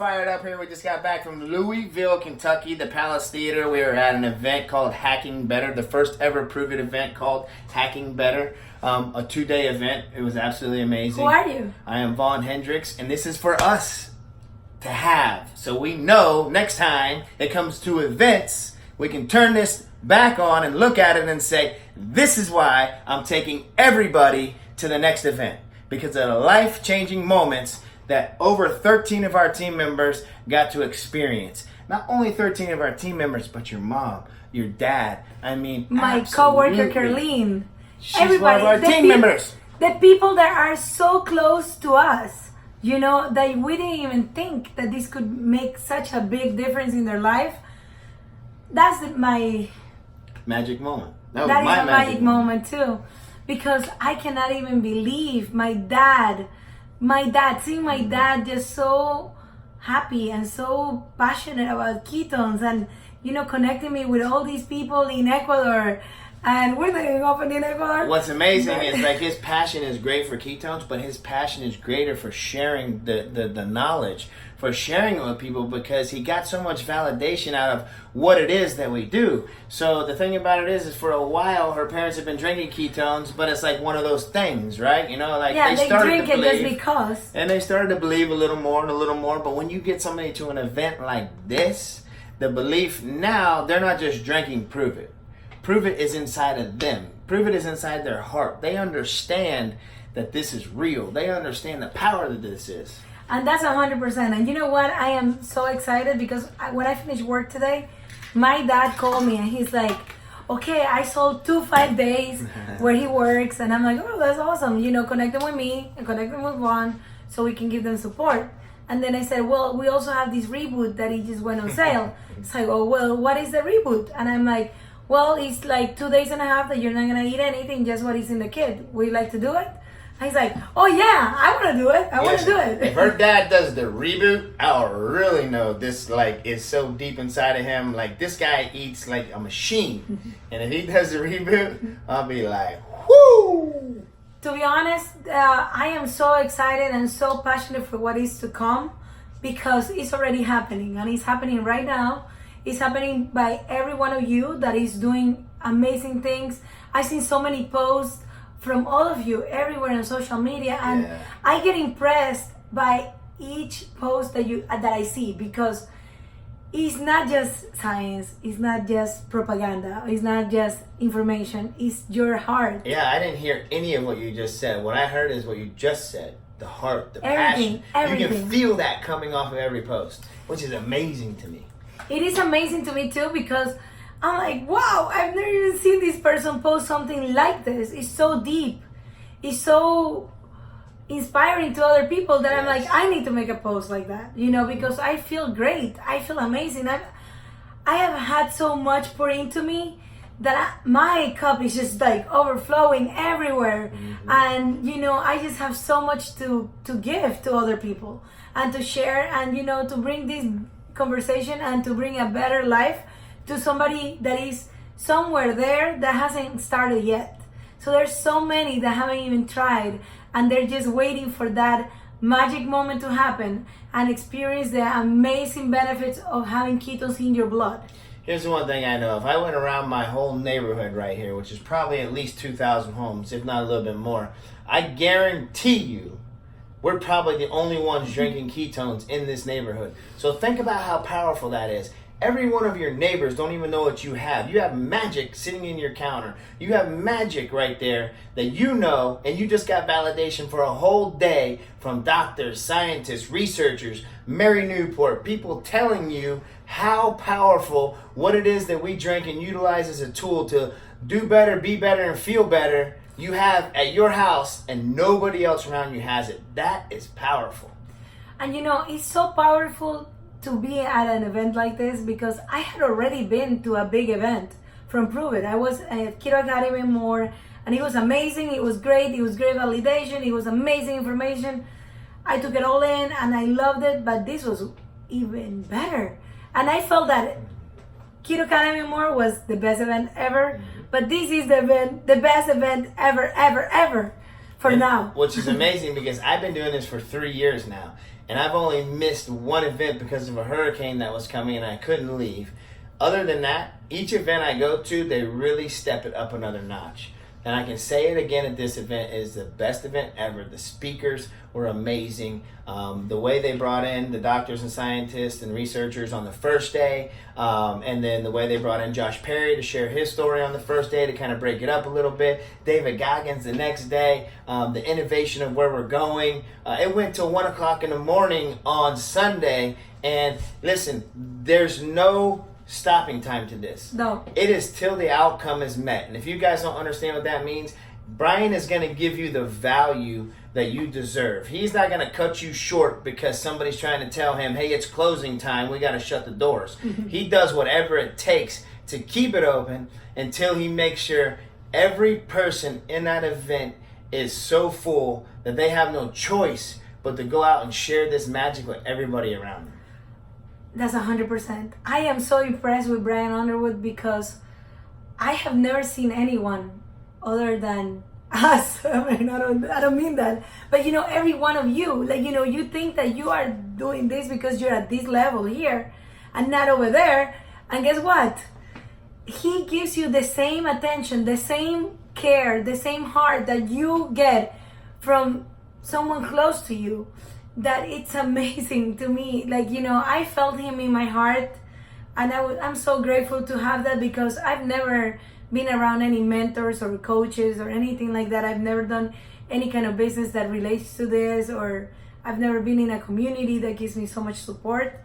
fired up here. We just got back from Louisville, Kentucky, the Palace Theater. We were at an event called Hacking Better, the first ever Prove It event called Hacking Better. A 2-day event. It was absolutely amazing. Who are you? I am Vaughn Hendricks, and this is for us to have. So we know next time it comes to events, we can turn this back on and look at it and say, this is why I'm taking everybody to the next event. Because of the life-changing moments that over 13 of our team members got to experience. Not only 13 of our team members, but your mom, your dad. I mean, my coworker, Carlene. She's one of our team members. The people that are so close to us, you know, that we didn't even think that this could make such a big difference in their life. That's my magic moment. That is my magic moment too. Because I cannot even believe seeing my dad just so happy and so passionate about ketones and, you know, connecting me with all these people in Ecuador. And we're not even open in Ecuador. What's amazing is like his passion is great for ketones, but his passion is greater for sharing the knowledge, for sharing it with people, because he got so much validation out of what it is that we do. So the thing about it is for a while her parents have been drinking ketones, but it's like one of those things, right? You know, like they drink it just because. And they started to believe a little more and a little more. But when you get somebody to an event like this, the belief now, they're not just drinking Prove It. Prove It is inside of them. Prove It is inside their heart. They understand that this is real. They understand the power that this is. And that's 100%. And you know what? I am so excited because when I finished work today, my dad called me and he's like, okay, I sold 2 5-days where he works. And I'm like, oh, that's awesome. You know, connect them with me and connect them with Juan so we can give them support. And then I said, well, we also have this reboot that he just went on sale. It's like, oh, well, what is the reboot? And I'm like, well, it's like 2.5 days that you're not going to eat anything, just what is in the kit. Would you like to do it? And he's like, oh yeah, I want to do it. I want to do it. If her dad does the reboot, I'll really know this like is so deep inside of him. Like this guy eats like a machine. And if he does the reboot, I'll be like, whoo! To be honest, I am so excited and so passionate for what is to come because it's already happening. And it's happening right now. It's happening by every one of you that is doing amazing things. I've seen so many posts from all of you everywhere on social media, and I get impressed by each post that I see because it's not just science, it's not just propaganda, it's not just information, it's your heart. Yeah, I didn't hear any of what you just said. What I heard is what you just said. The heart, the everything, passion. Everything. You can feel that coming off of every post, which is amazing to me. It is amazing to me too because I'm like, wow, I've never even seen this person post something like this. It's so deep. It's so inspiring to other people that I'm like, I need to make a post like that, you know, because I feel great. I feel amazing. I have had so much pour into me that my cup is just like overflowing everywhere. And, you know, I just have so much to give to other people and to share and, you know, to bring this conversation and to bring a better life to somebody that is somewhere there that hasn't started yet. So there's so many that haven't even tried and they're just waiting for that magic moment to happen and experience the amazing benefits of having ketones in your blood. Here's the one thing I know. If I went around my whole neighborhood right here, which is probably at least 2,000 homes, if not a little bit more, I guarantee you we're probably the only ones drinking ketones in this neighborhood. So think about how powerful that is. Every one of your neighbors don't even know what you have. You have magic sitting in your counter. You have magic right there that you know, and you just got validation for a whole day from doctors, scientists, researchers, Mary Newport, people telling you how powerful what it is that we drink and utilize as a tool to do better, be better, and feel better you have at your house and nobody else around you has it. That is powerful. And you know, it's so powerful to be at an event like this because I had already been to a big event from Prove It. I was at Keto Academy more and it was amazing. It was great. It was great validation. It was amazing information. I took it all in and I loved it, but this was even better. And I felt that Keto Academy more was the best event ever, but this is the best event ever for now. Which is amazing because I've been doing this for 3 years now. And I've only missed one event because of a hurricane that was coming and I couldn't leave. Other than that, each event I go to, they really step it up another notch. And I can say it again at this event, is the best event ever. The speakers were amazing. The way they brought in the doctors and scientists and researchers on the first day, and then the way they brought in Josh Perry to share his story on the first day to kind of break it up a little bit. David Goggins the next day, the innovation of where we're going. It went till 1 o'clock in the morning on Sunday. And listen, there's no stopping time to this. No. It is till the outcome is met. And if you guys don't understand what that means, Brian is going to give you the value that you deserve. He's not going to cut you short because somebody's trying to tell him, hey, it's closing time, we got to shut the doors. He does whatever it takes to keep it open until he makes sure every person in that event is so full that they have no choice but to go out and share this magic with everybody around them. That's 100%. I am so impressed with Brian Underwood because I have never seen anyone other than us. I mean, I don't mean that, but you know, every one of you, like, you know, you think that you are doing this because you're at this level here and not over there. And guess what? He gives you the same attention, the same care, the same heart that you get from someone close to you. That it's amazing to me. Like, you know, I felt him in my heart, and I'm so grateful to have that because I've never been around any mentors or coaches or anything like that. I've never done any kind of business that relates to this, or I've never been in a community that gives me so much support,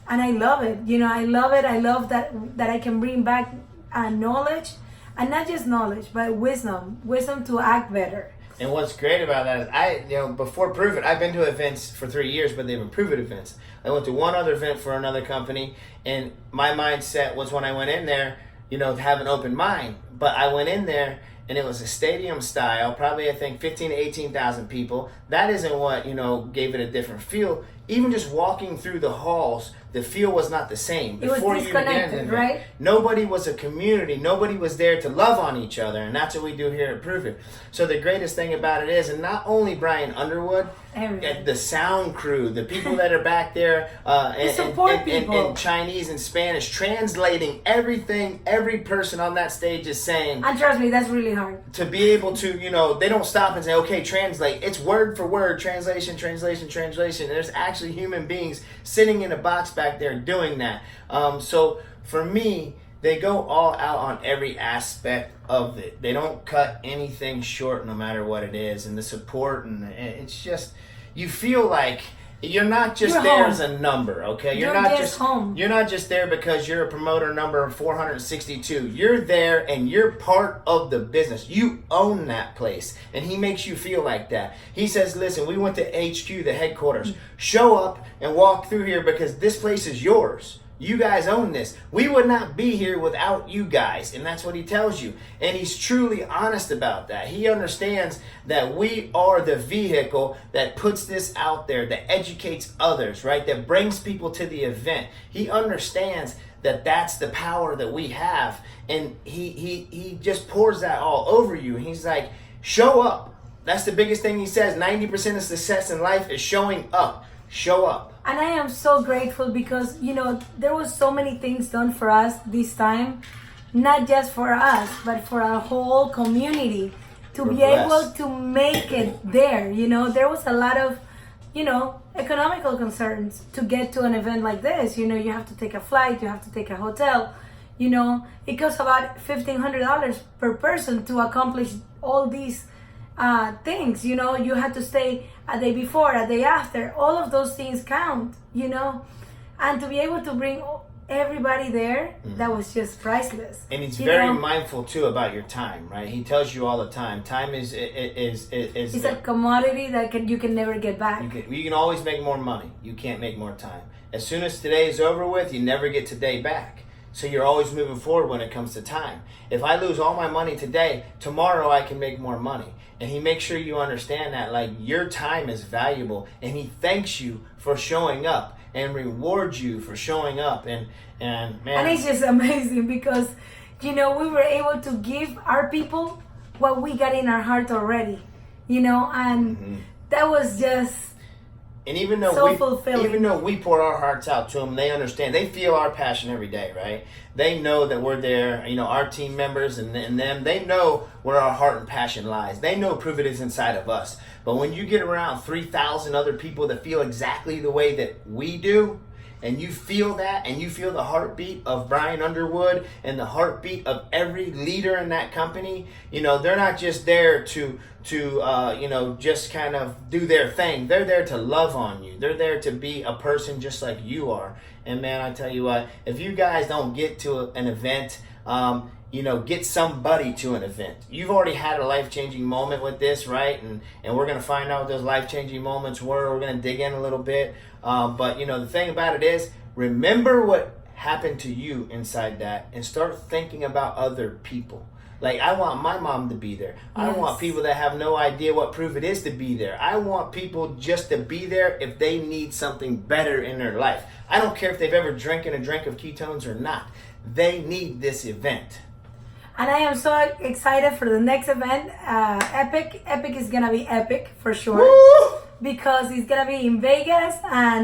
and I love it. You know, I love it. I love that I can bring back knowledge, and not just knowledge, but wisdom to act better. And what's great about that is before Prove It, I've been to events for 3 years, but they've been Prove It events. I went to one other event for another company, and my mindset was when I went in there, you know, have an open mind. But I went in there, and it was a stadium style, probably I think 15 to 18,000 people. That isn't what, you know, gave it a different feel. Even just walking through the halls, the feel was not the same. It was disconnected, right? Nobody was a community. Nobody was there to love on each other, and that's what we do here at Prove It. So the greatest thing about it is, and not only Brian Underwood, the sound crew, the people that are back there, and Chinese and Spanish, translating everything every person on that stage is saying. And trust me, that's really hard. To be able to, you know, they don't stop and say, okay, translate. It's word for word, translation. There's actually human beings sitting in a box back there doing that. So for me, they go all out on every aspect of it. They don't cut anything short, no matter what it is. And the support, and it's just, you feel like you're not just there home as a number, okay? You're not just home. You're not just there because you're a promoter number 462. You're there and you're part of the business. You own that place, and he makes you feel like that. He says, listen, we went to HQ, the headquarters. Show up and walk through here because this place is yours. You guys own this. We would not be here without you guys. And that's what he tells you. And he's truly honest about that. He understands that we are the vehicle that puts this out there, that educates others, right? That brings people to the event. He understands that that's the power that we have. And he just pours that all over you. He's like, show up. That's the biggest thing he says. 90% of success in life is showing up. Show up. And I am so grateful because, you know, there was so many things done for us this time, not just for us, but for our whole community to be able to make it there. You know, there was a lot of, you know, economical concerns to get to an event like this. You know, you have to take a flight, you have to take a hotel. You know, it costs about $1,500 per person to accomplish all these things. You know, you had to stay a day before, a day after. All of those things count, you know, and to be able to bring everybody there, that was just priceless. And he's very mindful too about your time, right? He tells you all the time. Time is it's a commodity that you can never get back. You can always make more money. You can't make more time. As soon as today is over with, you never get today back. So you're always moving forward when it comes to time. If I lose all my money today, tomorrow I can make more money. And he makes sure you understand that, like, your time is valuable, and he thanks you for showing up and rewards you for showing up. And man, and it's just amazing because, you know, we were able to give our people what we got in our heart already. you know, and that was just And even though so fulfilling. even though we pour our hearts out to them, they understand. They feel our passion every day, right? They know that we're there. You know, our team members and them. They know where our heart and passion lies. They know Prove It is inside of us. But when you get around 3,000 other people that feel exactly the way that we do, and you feel that, and you feel the heartbeat of Brian Underwood and the heartbeat of every leader in that company, you know, they're not just there to you know, just kind of do their thing. They're there to love on you. They're there to be a person just like you are. And man, I tell you what, if you guys don't get to an event, you know, get somebody to an event. You've already had a life-changing moment with this, right? And we're going to find out what those life-changing moments were. We're going to dig in a little bit. But, you know, the thing about it is, remember what happened to you inside that and start thinking about other people. Like, I want my mom to be there. I want people that have no idea what Prove It is to be there. I want people just to be there if they need something better in their life. I don't care if they've ever drinking a drink of ketones or not. They need this event. And I am so excited for the next event. Epic is gonna be epic for sure. Woo! Because it's gonna be in Vegas, and